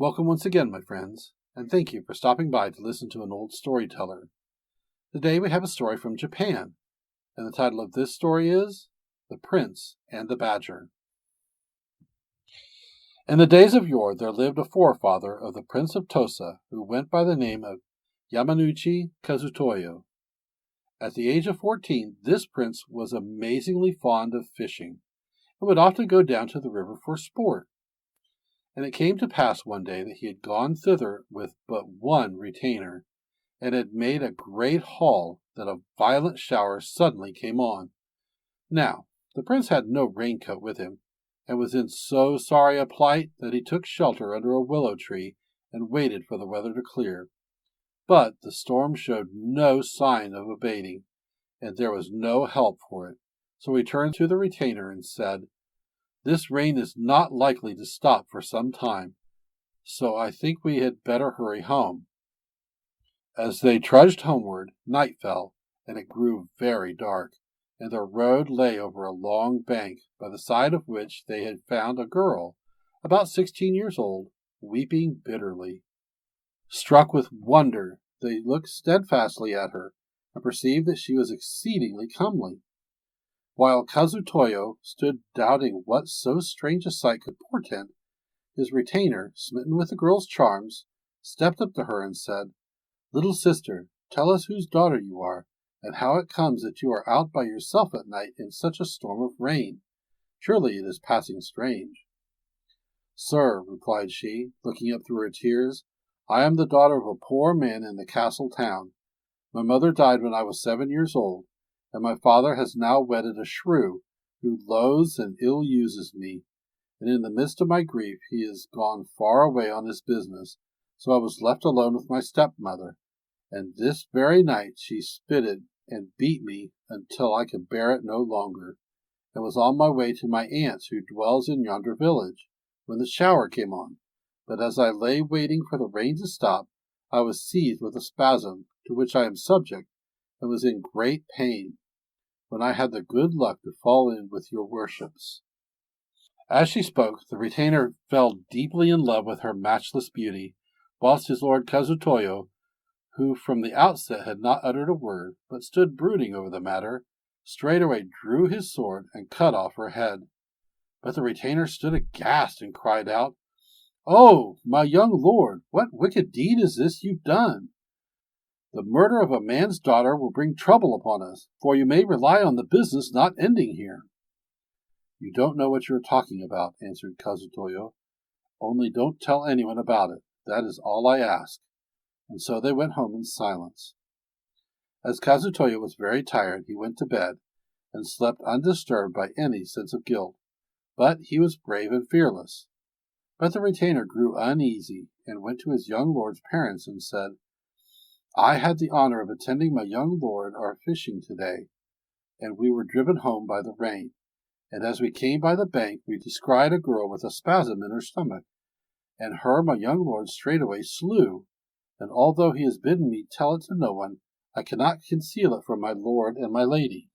Welcome once again, my friends, and thank you for stopping by to listen to an old storyteller. Today we have a story from Japan, and the title of this story is The Prince and the Badger. In the days of yore there lived a forefather of the Prince of Tosa who went by the name of Yamanouchi Kazutoyo. At the age of 14, this prince was amazingly fond of fishing, and would often go down to the river for sport. And it came to pass one day that he had gone thither with but one retainer, and had made a great haul that a violent shower suddenly came on. Now, the prince had no raincoat with him, and was in so sorry a plight that he took shelter under a willow tree and waited for the weather to clear. But the storm showed no sign of abating, and there was no help for it. So he turned to the retainer and said, "This rain is not likely to stop for some time, so I think we had better hurry home." As they trudged homeward, night fell, and it grew very dark, and their road lay over a long bank, by the side of which they had found a girl, about 16 years old, weeping bitterly. Struck with wonder, they looked steadfastly at her, and perceived that she was exceedingly comely. While Kazutoyo stood doubting what so strange a sight could portend, his retainer, smitten with the girl's charms, stepped up to her and said, "Little sister, tell us whose daughter you are, and how it comes that you are out by yourself at night in such a storm of rain. Surely it is passing strange." "Sir," replied she, looking up through her tears, "I am the daughter of a poor man in the castle town. My mother died when I was 7 years old, and my father has now wedded a shrew, who loathes and ill uses me, and in the midst of my grief he is gone far away on his business, so I was left alone with my stepmother, and this very night she spitted and beat me until I could bear it no longer, and was on my way to my aunt's who dwells in yonder village, when the shower came on. But as I lay waiting for the rain to stop, I was seized with a spasm, to which I am subject, and was in great pain, when I had the good luck to fall in with your worships." As she spoke, the retainer fell deeply in love with her matchless beauty, whilst his lord Kazutoyo, who from the outset had not uttered a word, but stood brooding over the matter, straightway drew his sword and cut off her head. But the retainer stood aghast and cried out, "Oh, my young lord, what wicked deed is this you've done? The murder of a man's daughter will bring trouble upon us, for you may rely on the business not ending here." "You don't know what you are talking about," answered Kazutoyo. "Only don't tell anyone about it. That is all I ask." And so they went home in silence. As Kazutoyo was very tired, he went to bed, and slept undisturbed by any sense of guilt. But he was brave and fearless. But the retainer grew uneasy, and went to his young lord's parents and said, "I had the honor of attending my young lord our fishing today, and we were driven home by the rain. And as we came by the bank, we descried a girl with a spasm in her stomach, and her my young lord straightway slew. And although he has bidden me tell it to no one, I cannot conceal it from my lord and my lady."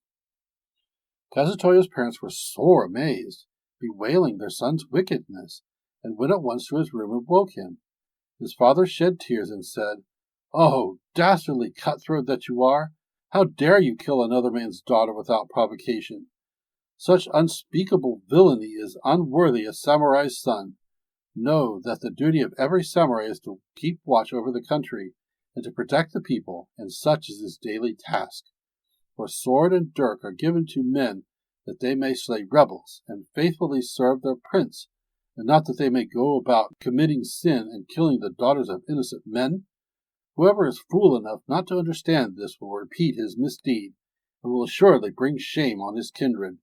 Kazutoyo's parents were sore amazed, bewailing their son's wickedness, and went at once to his room and woke him. His father shed tears and said, "Oh, dastardly cutthroat that you are! How dare you kill another man's daughter without provocation? Such unspeakable villainy is unworthy a samurai's son. Know that the duty of every samurai is to keep watch over the country, and to protect the people, and such is his daily task. For sword and dirk are given to men that they may slay rebels, and faithfully serve their prince, and not that they may go about committing sin and killing the daughters of innocent men. Whoever is fool enough not to understand this will repeat his misdeed, and will assuredly bring shame on his kindred.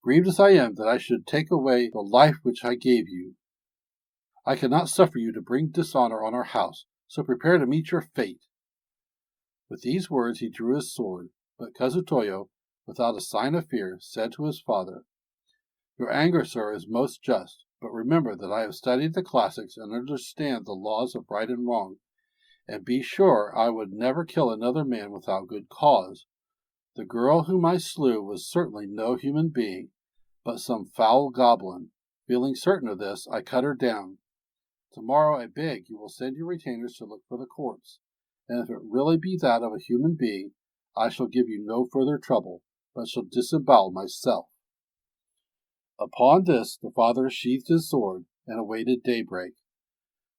Grieved as I am that I should take away the life which I gave you, I cannot suffer you to bring dishonor on our house, so prepare to meet your fate." With these words he drew his sword, but Kazutoyo, without a sign of fear, said to his father, "Your anger, sir, is most just, but remember that I have studied the classics and understand the laws of right and wrong, and be sure I would never kill another man without good cause. The girl whom I slew was certainly no human being, but some foul goblin. Feeling certain of this, I cut her down. Tomorrow I beg you will send your retainers to look for the corpse, and if it really be that of a human being, I shall give you no further trouble, but shall disembowel myself." Upon this the father sheathed his sword and awaited daybreak.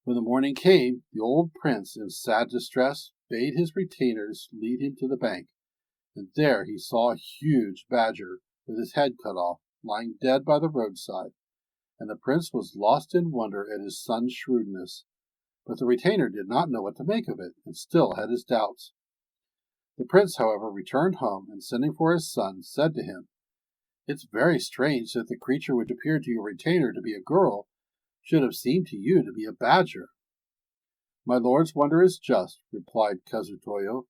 When the morning came, the old prince, in sad distress, bade his retainers lead him to the bank, and there he saw a huge badger with his head cut off, lying dead by the roadside, and the prince was lost in wonder at his son's shrewdness. But the retainer did not know what to make of it, and still had his doubts. The prince, however, returned home, and sending for his son, said to him, "It's very strange that the creature which appeared to your retainer to be a girl should have seemed to you to be a badger." "My lord's wonder is just," replied Kazutoyo,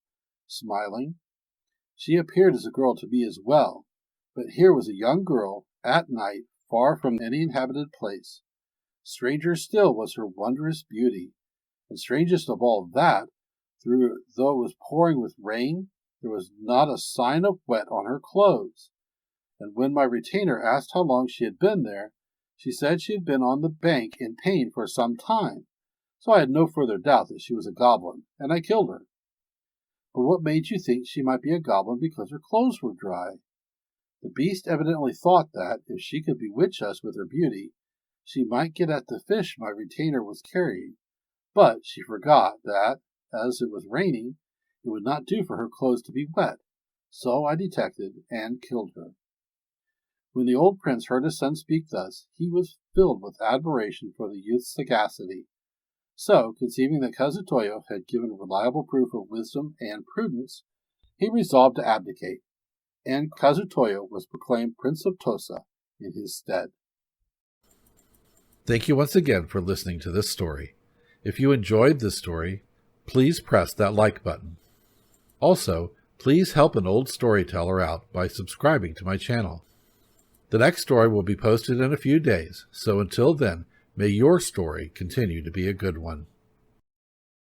smiling. "She appeared as a girl to me as well, but here was a young girl, at night, far from any inhabited place. Stranger still was her wondrous beauty, and strangest of all that, though it was pouring with rain, there was not a sign of wet on her clothes. And when my retainer asked how long she had been there, she said she had been on the bank in pain for some time, so I had no further doubt that she was a goblin, and I killed her." "But what made you think she might be a goblin because her clothes were dry?" "The beast evidently thought that, if she could bewitch us with her beauty, she might get at the fish my retainer was carrying, but she forgot that, as it was raining, it would not do for her clothes to be wet, so I detected and killed her." When the old prince heard his son speak thus, he was filled with admiration for the youth's sagacity. So, conceiving that Kazutoyo had given reliable proof of wisdom and prudence, he resolved to abdicate, and Kazutoyo was proclaimed Prince of Tosa in his stead. Thank you once again for listening to this story. If you enjoyed this story, please press that like button. Also, please help an old storyteller out by subscribing to my channel. The next story will be posted in a few days, so until then, may your story continue to be a good one.